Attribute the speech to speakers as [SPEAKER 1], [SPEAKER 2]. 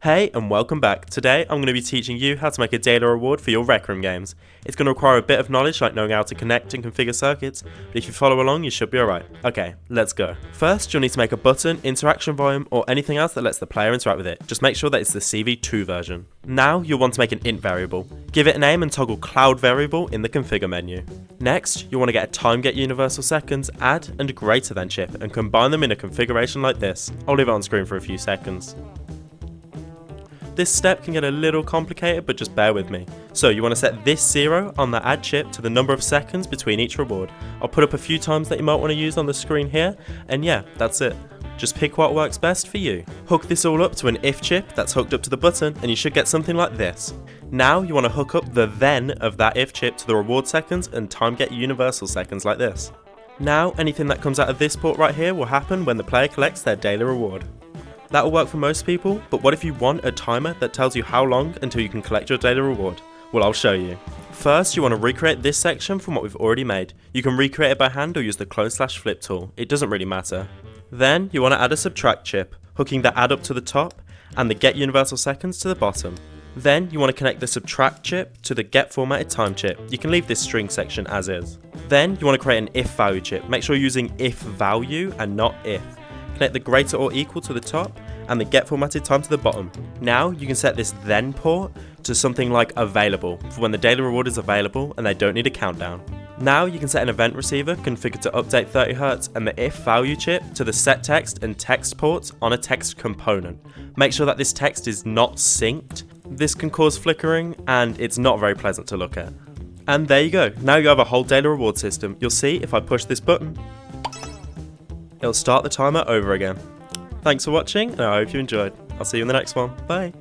[SPEAKER 1] Hey and welcome back. Today I'm going to be teaching you how to make a daily reward for your Rec Room games. It's going to require a bit of knowledge like knowing how to connect and configure circuits, but if you follow along you should be alright. Okay, let's go. First you'll need to make a button, interaction volume, or anything else that lets the player interact with it. Just make sure that it's the CV2 version. Now you'll want to make an int variable. Give it a name and toggle cloud variable in the configure menu. Next you'll want to get a time get universal seconds, add and greater than chip and combine them in a configuration like this. I'll leave it on screen for a few seconds. This step can get a little complicated, but just bear with me. So you want to set this 0 on the add chip to the number of seconds between each reward. I'll put up a few times that you might want to use on the screen here, and yeah, that's it. Just pick what works best for you. Hook this all up to an if chip that's hooked up to the button, and you should get something like this. Now you want to hook up the then of that if chip to the reward seconds and time get universal seconds like this. Now anything that comes out of this port right here will happen when the player collects their daily reward. That will work for most people, but what if you want a timer that tells you how long until you can collect your daily reward? Well, I'll show you. First, you want to recreate this section from what we've already made. You can recreate it by hand or use the clone/flip tool, it doesn't really matter. Then, you want to add a subtract chip, hooking the add up to the top and the get universal seconds to the bottom. Then, you want to connect the subtract chip to the get formatted time chip. You can leave this string section as is. Then, you want to create an if value chip. Make sure you're using if value and not if. Connect the greater or equal to the top and the get formatted time to the bottom. Now you can set this then port to something like available for when the daily reward is available and they don't need a countdown. Now you can set an event receiver configured to update 30Hz and the if value chip to the set text and text ports on a text component. Make sure that this text is not synced. This can cause flickering and it's not very pleasant to look at. And there you go, now you have a whole daily reward system. You'll see if I push this button, it'll start the timer over again. Thanks for watching and I hope you enjoyed. I'll see you in the next one. Bye.